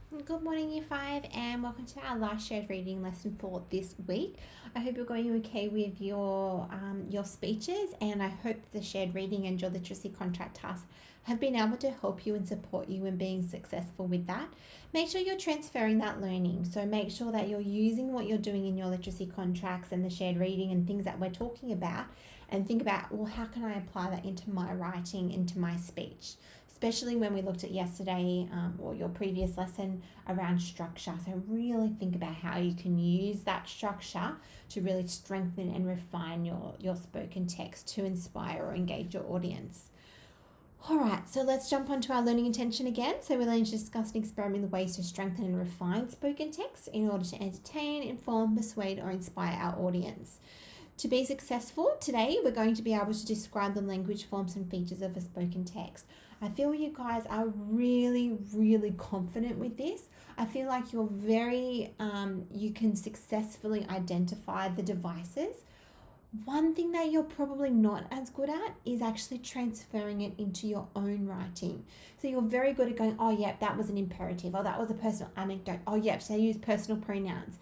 Good morning, Year 5, and welcome to our last shared reading lesson for this week. I hope you're going okay with your speeches, and I hope the shared reading and your literacy contract tasks have been able to help you and support you in being successful with that. Make sure you're transferring that learning. So make sure that you're using what you're doing in your literacy contracts and the shared reading and things that we're talking about, and think about, well, how can I apply that into my writing, into my speech? Especially when we looked at yesterday or your previous lesson around structure. So really think about how you can use that structure to really strengthen and refine your spoken text to inspire or engage your audience. All right, so let's jump onto our learning intention again. So we're going to discuss and experiment the ways to strengthen and refine spoken text in order to entertain, inform, persuade, or inspire our audience. To be successful today, we're going to be able to describe the language forms and features of a spoken text. I feel you guys are really, really confident with this. I feel like you're you can successfully identify the devices. One thing that you're probably not as good at is actually transferring it into your own writing. So you're very good at going, oh, yep, that was an imperative, or that was a personal anecdote. Oh, yep, so they use personal pronouns,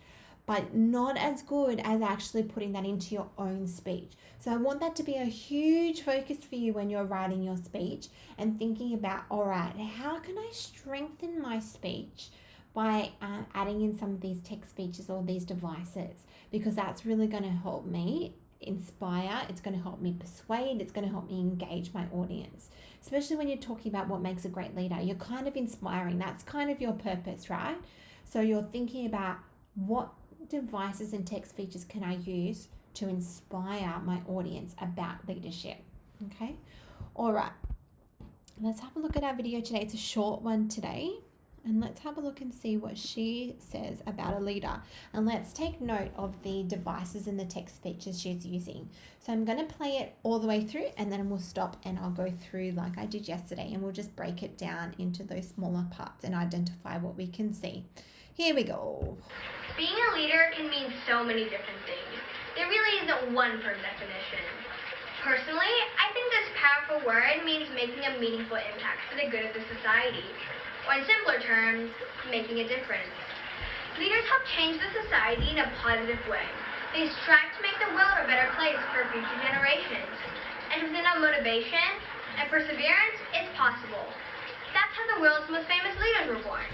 but not as good as actually putting that into your own speech. So I want that to be a huge focus for you when you're writing your speech and thinking about, all right, how can I strengthen my speech by adding in some of these text features or these devices, because that's really going to help me inspire, it's going to help me persuade, it's going to help me engage my audience. Especially when you're talking about what makes a great leader, you're kind of inspiring. That's kind of your purpose, right? So you're thinking about what devices and text features can I use to inspire my audience about leadership. Okay, all right, let's have a look at our video today. It's a short one today, and let's have a look and see what she says about a leader, and let's take note of the devices and the text features she's using. So I'm going to play it all the way through, and then we'll stop and I'll go through like I did yesterday, and we'll just break it down into those smaller parts and identify what we can see. Here we go. Being a leader can mean so many different things. There really isn't one firm definition. Personally, I think this powerful word means making a meaningful impact for the good of the society. Or in simpler terms, making a difference. Leaders help change the society in a positive way. They strive to make the world a better place for future generations. And with enough motivation and perseverance, it's possible. That's how the world's most famous leaders were born.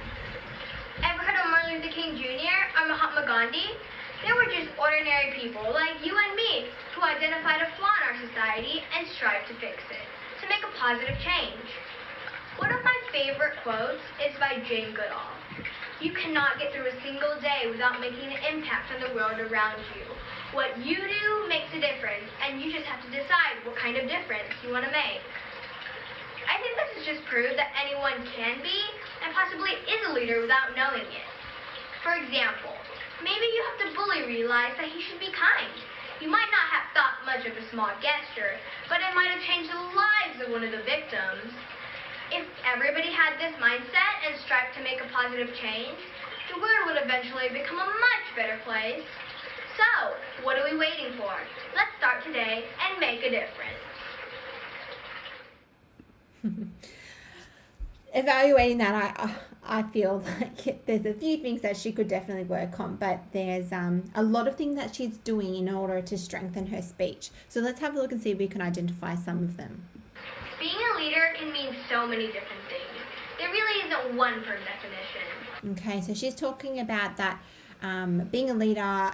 Ever heard of Martin Luther King Jr. or Mahatma Gandhi? They were just ordinary people like you and me who identified a flaw in our society and strived to fix it, to make a positive change. One of my favorite quotes is by Jane Goodall. You cannot get through a single day without making an impact on the world around you. What you do makes a difference, and you just have to decide what kind of difference you want to make. I think this is just proof that anyone can be and possibly is a leader without knowing it. For example, maybe you have to bully realize that he should be kind. You might not have thought much of a small gesture, but it might have changed the lives of one of the victims. If everybody had this mindset and strived to make a positive change, the world would eventually become a much better place. So, what are we waiting for? Let's start today and make a difference. Evaluating that, I feel like there's a few things that she could definitely work on, but there's a lot of things that she's doing in order to strengthen her speech. So let's have a look and see if we can identify some of them. Being a leader can mean so many different things. There really isn't one firm definition. Okay, so she's talking about that being a leader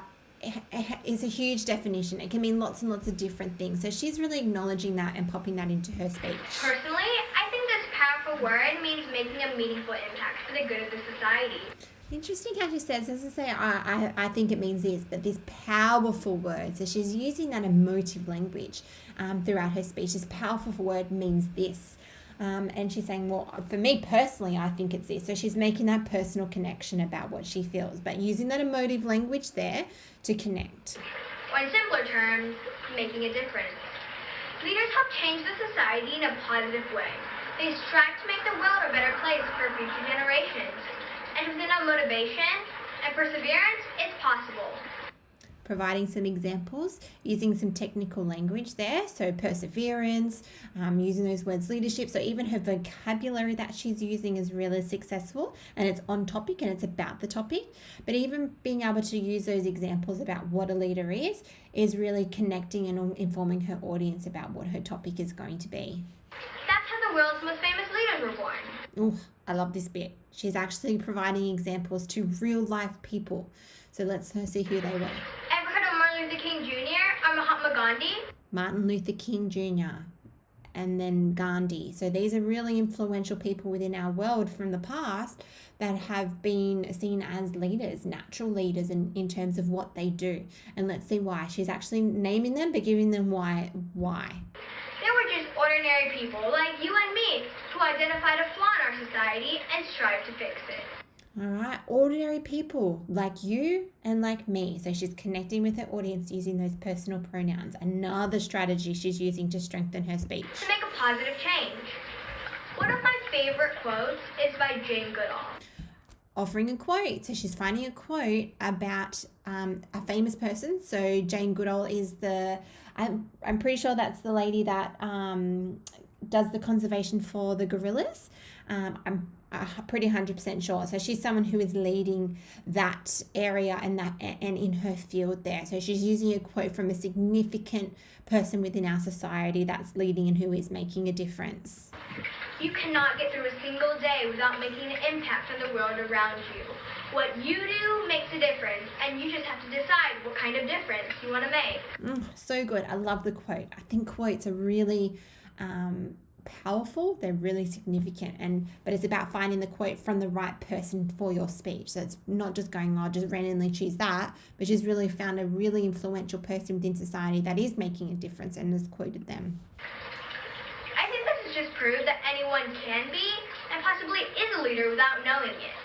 is a huge definition. It can mean lots and lots of different things. So she's really acknowledging that and popping that into her speech. Personally, I think this powerful word means making a meaningful impact for the good of the society. Interesting how she says, as I say, I think it means this, but this powerful word. So she's using that emotive language throughout her speech. This powerful word means this. And she's saying, well, for me personally, I think it's this. So she's making that personal connection about what she feels, but using that emotive language there to connect. Or in simpler terms, making a difference. Leaders help change the society in a positive way. They strive to make the world a better place for future generations. And with enough motivation and perseverance, it's possible. providing some examples, using some technical language there. So perseverance, using those words leadership. So even her vocabulary that she's using is really successful and it's on topic and it's about the topic. But even being able to use those examples about what a leader is really connecting and informing her audience about what her topic is going to be. That's how the world's most famous leaders were born. Oh, I love this bit. She's actually providing examples to real life people. So let's see who they were. Ever heard of Martin Luther King Jr. or Mahatma Gandhi? Martin Luther King Jr. and then Gandhi. So these are really influential people within our world from the past that have been seen as leaders, natural leaders in terms of what they do. And let's see why. She's actually naming them but giving them why. They were just ordinary people like you and me who identified a flaw in our society and strived to fix it. All right, ordinary people like you and like me. So she's connecting with her audience using those personal pronouns. Another strategy she's using to strengthen her speech. To make a positive change. One of my favorite quotes is by Jane Goodall. Offering a quote. So she's finding a quote about a famous person. So Jane Goodall is I'm pretty sure that's the lady that does the conservation for the gorillas. I'm pretty 100% sure. So she's someone who is leading that area and in her field there. So she's using a quote from a significant person within our society that's leading and who is making a difference. You cannot get through a single day without making an impact on the world around you. What you do makes a difference, and you just have to decide what kind of difference you want to make. So good. I love the quote. I think quotes are really powerful. They're really significant, but it's about finding the quote from the right person for your speech. So it's not just going, oh, just randomly choose that, but she's really found a really influential person within society that is making a difference and has quoted them. I think this is just proof that anyone can be and possibly is a leader without knowing it.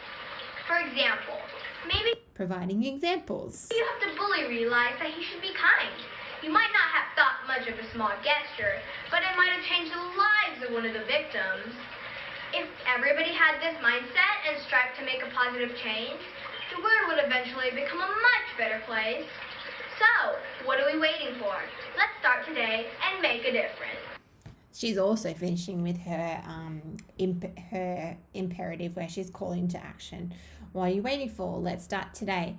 For example, maybe providing examples. You have to fully realize that he should be kind. You might not have thought much of a small gesture, but it might have changed the lives of one of the victims. If everybody had this mindset and strived to make a positive change, the world would eventually become a much better place. So, what are we waiting for? Let's start today and make a difference. She's also finishing with her her imperative where she's calling to action. What are you waiting for? Let's start today.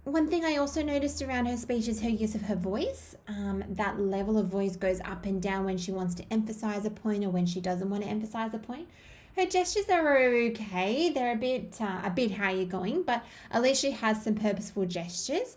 One thing I also noticed around her speech is her use of her voice. That level of voice goes up and down when she wants to emphasize a point or when she doesn't want to emphasize a point. Her gestures are okay. They're a bit how you're going, but at least she has some purposeful gestures,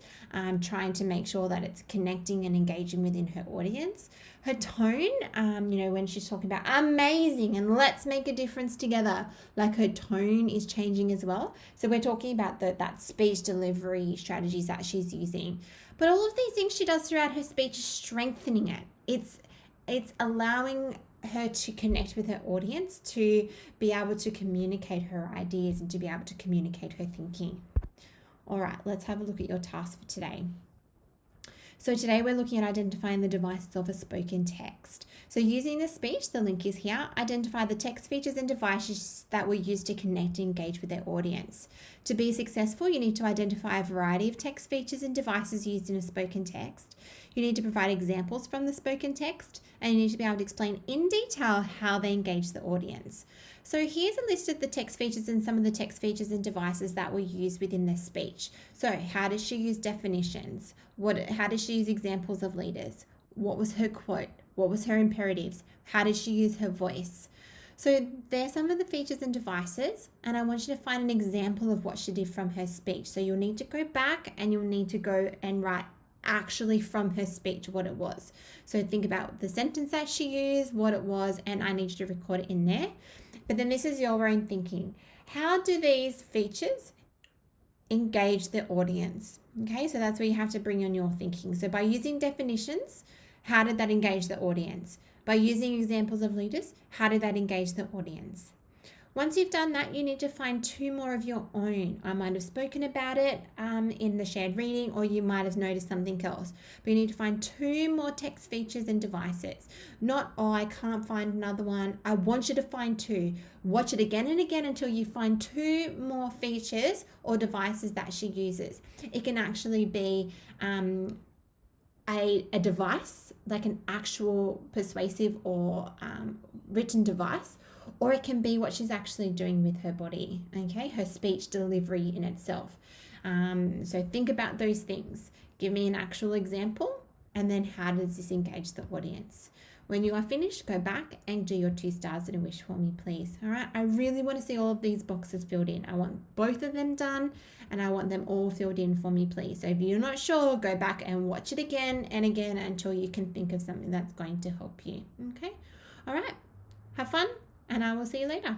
trying to make sure that it's connecting and engaging within her audience. Her tone, when she's talking about amazing and let's make a difference together, like her tone is changing as well. So we're talking about that speech delivery strategies that she's using. But all of these things she does throughout her speech is strengthening it. It's allowing her to connect with her audience, to be able to communicate her ideas and to be able to communicate her thinking. All right, let's have a look at your task for today. So today we're looking at identifying the devices of a spoken text. So using the speech, the link is here, identify the text features and devices that were used to connect and engage with their audience. To be successful, you need to identify a variety of text features and devices used in a spoken text. You need to provide examples from the spoken text, and you need to be able to explain in detail how they engage the audience. So here's a list of the text features and some of the text features and devices that were used within this speech. So how does she use definitions? How does she use examples of leaders? What was her quote? What was her imperatives? How did she use her voice? So there's some of the features and devices, and I want you to find an example of what she did from her speech. So you'll need to go back and you'll need to go and write actually from her speech what it was. So think about the sentence that she used, what it was, and I need you to record it in there. But then this is your own thinking. How do these features engage the audience? Okay, so that's where you have to bring on your thinking. So by using definitions, how did that engage the audience? By using examples of leaders, how did that engage the audience? Once you've done that, you need to find 2 more of your own. I might have spoken about it in the shared reading, or you might have noticed something else. But you need to find 2 more text features and devices. Not, oh, I can't find another one. I want you to find 2. Watch it again and again until you find 2 more features or devices that she uses. It can actually be a device, like an actual persuasive or written device, or it can be what she's actually doing with her body, okay, her speech delivery in itself. So think about those things. Give me an actual example, and then how does this engage the audience? When you are finished, go back and do your 2 stars and a wish for me, please. All right, I really want to see all of these boxes filled in. I want both of them done, and I want them all filled in for me, please. So if you're not sure, go back and watch it again and again until you can think of something that's going to help you, okay? All right, have fun, and I will see you later.